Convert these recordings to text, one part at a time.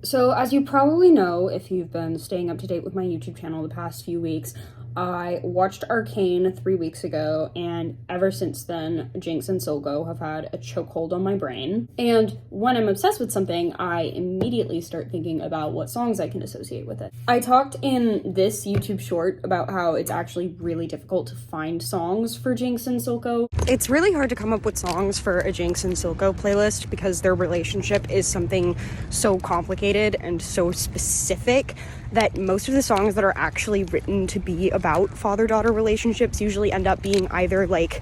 So as you probably know, if you've been staying up to date with my YouTube channel the past few weeks, I watched Arcane 3 weeks ago, and ever since then, Jinx and Silco have had a chokehold on my brain. And when I'm obsessed with something, I immediately start thinking about what songs I can associate with it. I talked in this YouTube short about how it's actually really difficult to find songs for Jinx and Silco. It's really hard to come up with songs for a Jinx and Silco playlist because their relationship is something so complicated and so specific that most of the songs that are actually written to be about father-daughter relationships usually end up being either like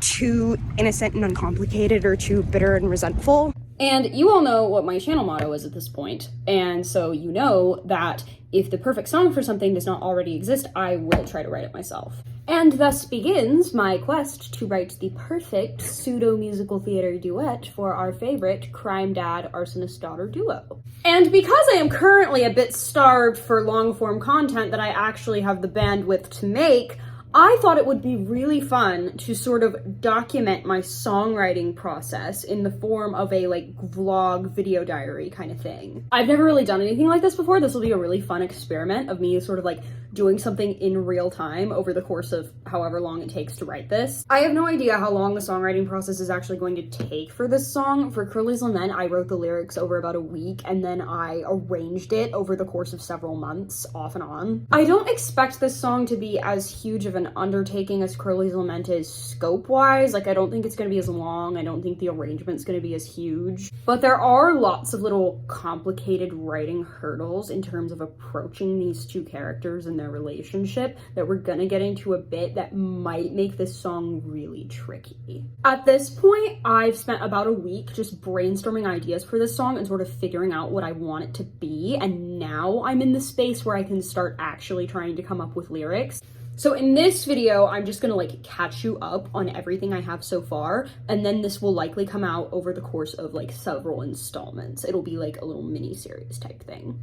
too innocent and uncomplicated or too bitter and resentful. And you all know what my channel motto is at this point, and so you know that if the perfect song for something does not already exist, I will try to write it myself. And thus begins my quest to write the perfect pseudo-musical theater duet for our favorite crime dad, arsonist daughter duo. And because I am currently a bit starved for long-form content that I actually have the bandwidth to make, I thought it would be really fun to sort of document my songwriting process in the form of a vlog video diary kind of thing. I've never really done anything like this before. This will be a really fun experiment of me sort of doing something in real time over the course of however long it takes to write this. I have no idea how long the songwriting process is actually going to take for this song. For Curly's Lament, I wrote the lyrics over about a week and then I arranged it over the course of several months, off and on. I don't expect this song to be as huge of an undertaking as Curly's Lament is scope-wise. I don't think it's going to be as long. I don't think the arrangement's going to be as huge. But there are lots of little complicated writing hurdles in terms of approaching these two characters and their relationship that we're gonna get into a bit that might make this song really tricky. At this point, I've spent about a week just brainstorming ideas for this song and sort of figuring out what I want it to be, and now I'm in the space where I can start actually trying to come up with lyrics. So in this video, I'm just gonna catch you up on everything I have so far, and then this will likely come out over the course of several installments. It'll be a little mini-series type thing.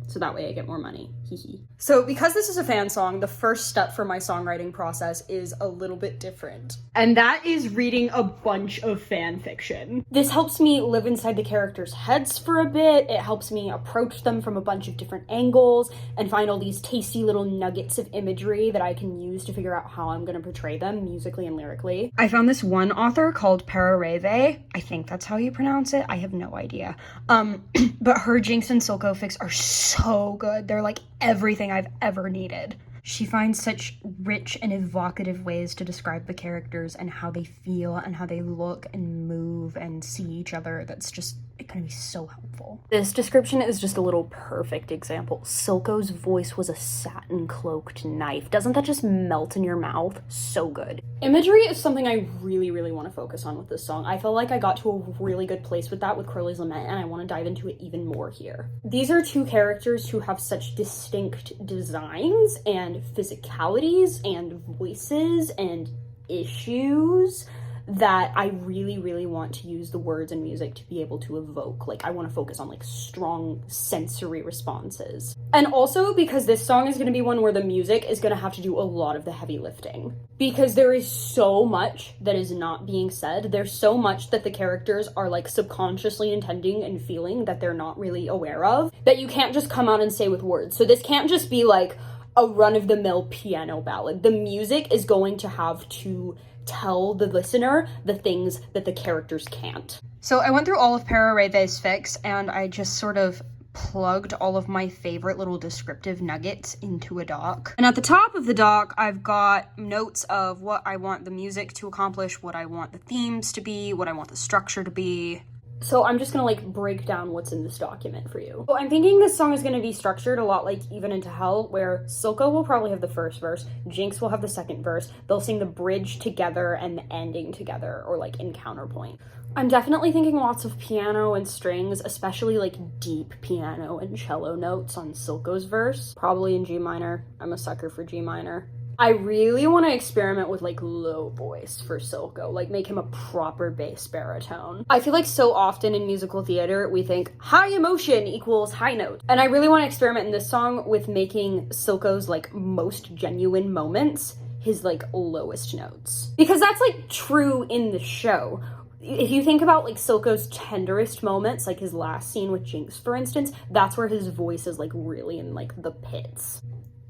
So that way I get more money, hee. So because this is a fan song, the first step for my songwriting process is a little bit different. And that is reading a bunch of fan fiction. This helps me live inside the characters' heads for a bit. It helps me approach them from a bunch of different angles and find all these tasty little nuggets of imagery that I can use to figure out how I'm gonna portray them musically and lyrically. I found this one author called Parareve. I think that's how you pronounce it. I have no idea. But her Jinx and Silco fics are so good. They're everything I've ever needed. She finds such rich and evocative ways to describe the characters and how they feel and how they look and move and see each other. That's just, it can be so helpful. This description is just a little perfect example. Silco's voice was a satin-cloaked knife. Doesn't that just melt in your mouth? So good. Imagery is something I really, really want to focus on with this song. I feel like I got to a really good place with that with Curly's Lament, and I want to dive into it even more here. These are two characters who have such distinct designs and physicalities and voices and issues that I really, really want to use the words and music to be able to evoke. I want to focus on strong sensory responses. And also because this song is going to be one where the music is going to have to do a lot of the heavy lifting. Because there is so much that is not being said. There's so much that the characters are subconsciously intending and feeling that they're not really aware of, that you can't just come out and say with words. So this can't just be a run-of-the-mill piano ballad. The music is going to have to tell the listener the things that the characters can't. So I went through all of Parareve's fics and I just sort of plugged all of my favorite little descriptive nuggets into a doc. And at the top of the doc, I've got notes of what I want the music to accomplish, what I want the themes to be, what I want the structure to be. So I'm just gonna break down what's in this document for you. So I'm thinking this song is gonna be structured a lot like Even Into Hell, where Silco will probably have the first verse, Jinx will have the second verse, they'll sing the bridge together and the ending together, or in counterpoint. I'm definitely thinking lots of piano and strings, especially deep piano and cello notes on Silco's verse, probably in G minor. I'm a sucker for G minor. I really want to experiment with low voice for Silco, make him a proper bass baritone. I feel so often in musical theater we think high emotion equals high note, and I really want to experiment in this song with making Silco's most genuine moments his lowest notes, because that's true in the show. If you think about like Silco's tenderest moments, like his last scene with Jinx, for instance, that's where his voice is like really in like the pits.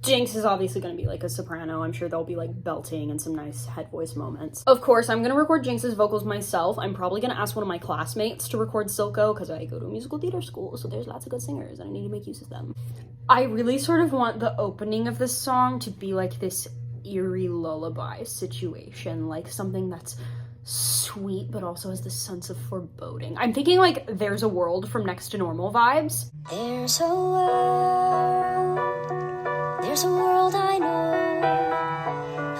Jinx is obviously going to be like a soprano. I'm sure there'll be like belting and some nice head voice moments. Of course, I'm going to record Jinx's vocals myself. I'm probably going to ask one of my classmates to record Silco because I go to a musical theater school, so there's lots of good singers and I need to make use of them. I really sort of want the opening of this song to be like this eerie lullaby situation, like something that's sweet but also has this sense of foreboding. I'm thinking like There's a World from Next to Normal vibes. There's a world I know,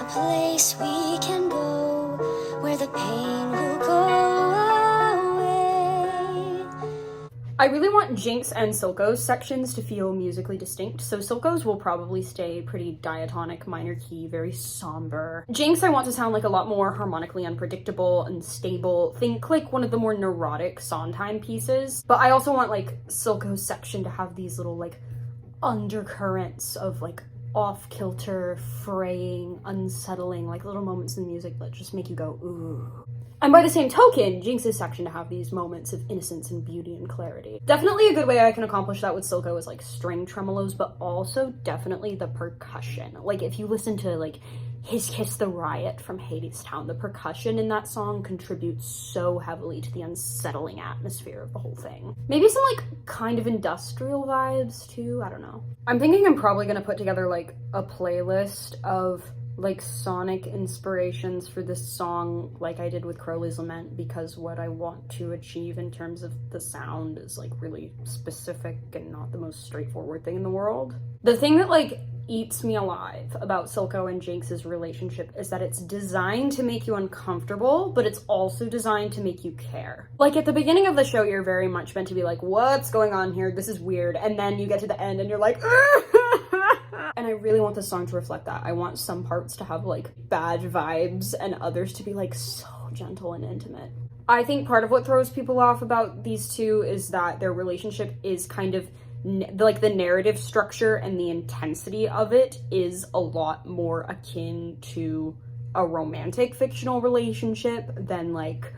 a place we can go, where the pain will go away. I really want Jinx and Silco's sections to feel musically distinct, so Silco's will probably stay pretty diatonic, minor key, very somber. Jinx I want to sound like a lot more harmonically unpredictable and stable. Think like one of the more neurotic Sondheim pieces. But I also want like Silco's section to have these little like undercurrents of like off-kilter, fraying, unsettling, like little moments in the music that just make you go, ooh. And by the same token, Jinx's section to have these moments of innocence and beauty and clarity. Definitely a good way I can accomplish that with Silco is like string tremolos, but also definitely the percussion. Like if you listen to like His Kiss the Riot from Hadestown, the percussion in that song contributes so heavily to the unsettling atmosphere of the whole thing. Maybe some like kind of industrial vibes too, I don't know. I'm thinking I'm probably gonna put together like a playlist of like sonic inspirations for this song like I did with Crowley's Lament, because what I want to achieve in terms of the sound is like really specific and not the most straightforward thing in the world. The thing that like eats me alive about Silco and Jinx's relationship is that it's designed to make you uncomfortable, but it's also designed to make you care. Like at the beginning of the show, you're very much meant to be like, what's going on here? This is weird. And then you get to the end and you're like, and I really want this song to reflect that. I want some parts to have like bad vibes and others to be like so gentle and intimate. I think part of what throws people off about these two is that their relationship is kind of like the narrative structure and the intensity of it is a lot more akin to a romantic fictional relationship than like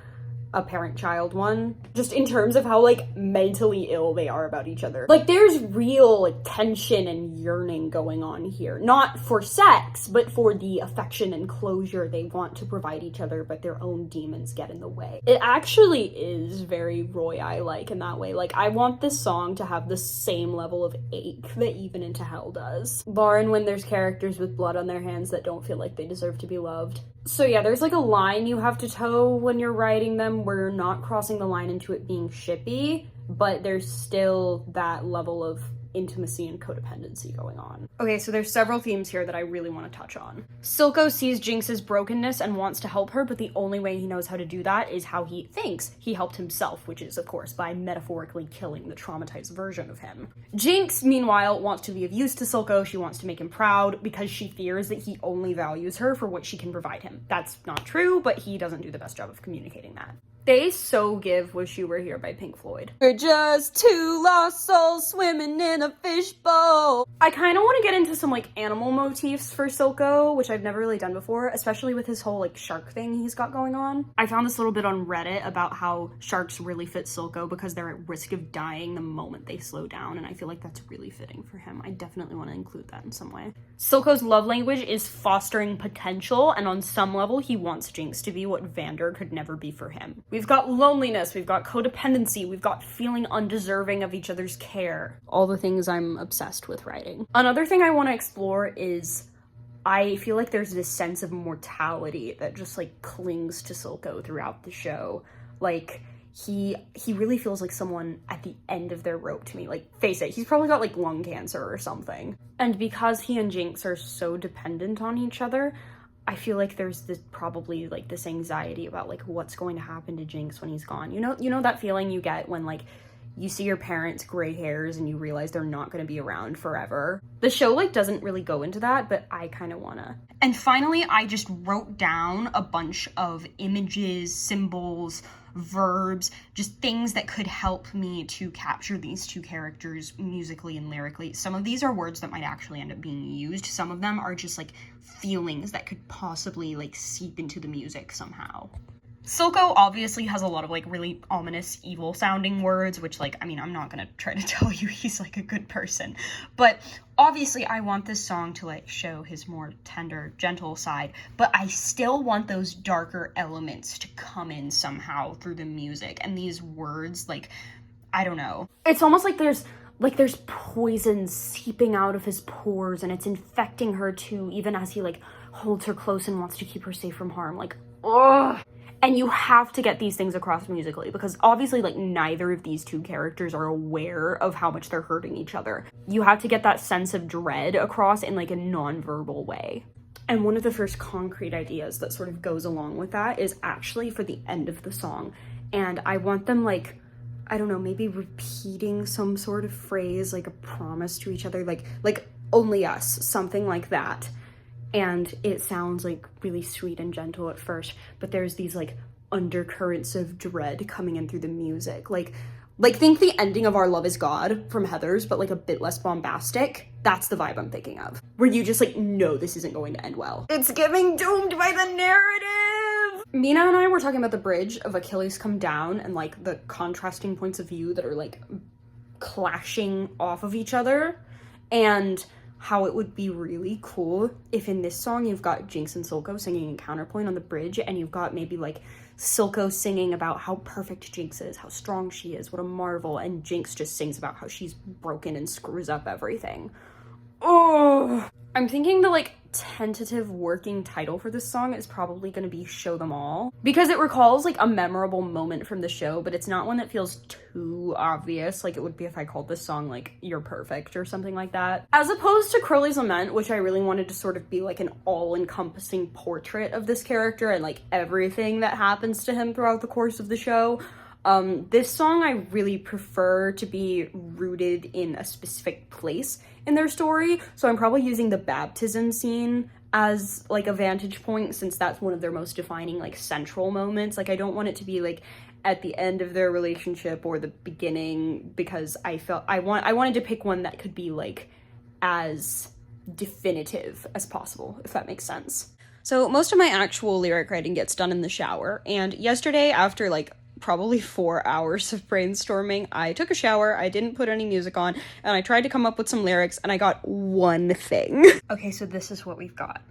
a parent-child one, just in terms of how like mentally ill they are about each other. Like there's real like tension and yearning going on here, not for sex, but for the affection and closure they want to provide each other, but their own demons get in the way. It actually is very Roy-I-like in that way. Like I want this song to have the same level of ache that Even Into Hell does, barring when there's characters with blood on their hands that don't feel like they deserve to be loved. So yeah, there's like a line you have to toe when you're writing them where you're not crossing the line into it being shippy, but there's still that level of intimacy and codependency going on. Okay, so there's several themes here that I really want to touch on. Silco sees Jinx's brokenness and wants to help her, but the only way he knows how to do that is how he thinks he helped himself, which is, of course, by metaphorically killing the traumatized version of him. Jinx, meanwhile, wants to be of use to Silco. She wants to make him proud because she fears that he only values her for what she can provide him. That's not true, but he doesn't do the best job of communicating that. They so give Wish You Were Here by Pink Floyd. We're just two lost souls swimming in a fishbowl. I kind of want to get into some like animal motifs for Silco, which I've never really done before, especially with his whole like shark thing he's got going on. I found this little bit on Reddit about how sharks really fit Silco because they're at risk of dying the moment they slow down, and I feel like that's really fitting for him. I definitely want to include that in some way. Silco's love language is fostering potential, and on some level he wants Jinx to be what Vander could never be for him. We've got loneliness, we've got codependency, we've got feeling undeserving of each other's care. All the things I'm obsessed with writing. Another thing I want to explore is I feel like there's this sense of mortality that just like clings to Silco throughout the show. Like he really feels like someone at the end of their rope to me. Like, face it, he's probably got like lung cancer or something. And because he and Jinx are so dependent on each other, I feel like there's this probably like this anxiety about like what's going to happen to Jinx when he's gone. You know that feeling you get when like you see your parents' gray hairs and you realize they're not going to be around forever. The show like doesn't really go into that, but I kind of wanna. And finally, I just wrote down a bunch of images, symbols, verbs, just things that could help me to capture these two characters musically and lyrically. Some of these are words that might actually end up being used. Some of them are just like feelings that could possibly like seep into the music somehow. Silco obviously has a lot of like really ominous, evil sounding words, which like, I mean, I'm not gonna try to tell you he's like a good person, but obviously I want this song to like show his more tender, gentle side, but I still want those darker elements to come in somehow through the music, and these words, like, I don't know. It's almost like there's poison seeping out of his pores and it's infecting her too, even as he like holds her close and wants to keep her safe from harm. Like, ugh. And you have to get these things across musically, because obviously like neither of these two characters are aware of how much they're hurting each other. You have to get that sense of dread across in like a non-verbal way. And one of the first concrete ideas that sort of goes along with that is actually for the end of the song. And I want them like, I don't know, maybe repeating some sort of phrase, like a promise to each other, like only us, something like that. And it sounds like really sweet and gentle at first, but there's these like undercurrents of dread coming in through the music. Like think the ending of Our Love Is God from Heathers, but like a bit less bombastic. That's the vibe I'm thinking of, where you just like know this isn't going to end well. It's giving Doomed by the Narrative. Mina and I were talking about the bridge of Achilles Come Down and like the contrasting points of view that are like clashing off of each other, and how it would be really cool if in this song you've got Jinx and Silco singing in counterpoint on the bridge, and you've got maybe like Silco singing about how perfect Jinx is, how strong she is, what a marvel, and Jinx just sings about how she's broken and screws up everything. Oh, I'm thinking the like tentative working title for this song is probably going to be Show Them All, because it recalls like a memorable moment from the show, but it's not one that feels too obvious like it would be if I called this song like You're Perfect or something like that. As opposed to Crowley's Lament, which I really wanted to sort of be like an all-encompassing portrait of this character and like everything that happens to him throughout the course of the show. This song I really prefer to be rooted in a specific place in their story, so I'm probably using the baptism scene as like a vantage point, since that's one of their most defining like central moments. Like I don't want it to be like at the end of their relationship or the beginning, because I wanted to pick one that could be like as definitive as possible, if that makes sense. So most of my actual lyric writing gets done in the shower, and yesterday after like probably 4 hours of brainstorming, I took a shower, I didn't put any music on, and I tried to come up with some lyrics, and I got one thing. Okay, so this is what we've got.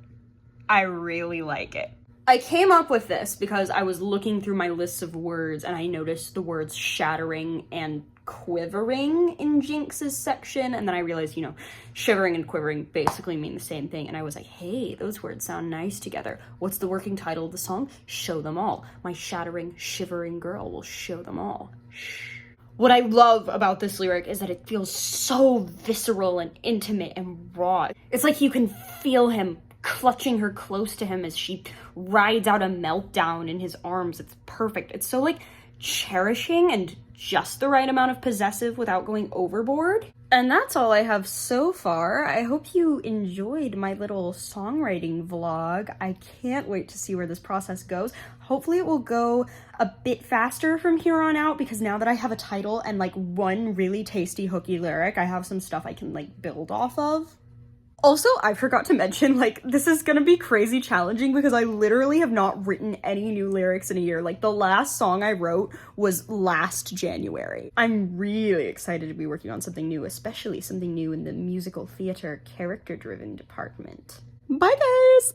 I really like it. I came up with this because I was looking through my lists of words, and I noticed the words shattering and quivering in Jinx's section, and then I realized, you know, shivering and quivering basically mean the same thing, and I was like, hey, those words sound nice together. What's the working title of the song? Show Them All. My shattering, shivering girl will show them all. What I love about this lyric is that it feels so visceral and intimate and raw. It's like you can feel him clutching her close to him as she rides out a meltdown in his arms. It's perfect. It's so like cherishing and just the right amount of possessive without going overboard. And that's all I have so far. I hope you enjoyed my little songwriting vlog. I can't wait to see where this process goes. Hopefully it will go a bit faster from here on out, because now that I have a title and like one really tasty hooky lyric, I have some stuff I can like build off of. Also, I forgot to mention, like, this is gonna be crazy challenging because I literally have not written any new lyrics in a year. Like, the last song I wrote was last January. I'm really excited to be working on something new, especially something new in the musical theater character-driven department. Bye, guys!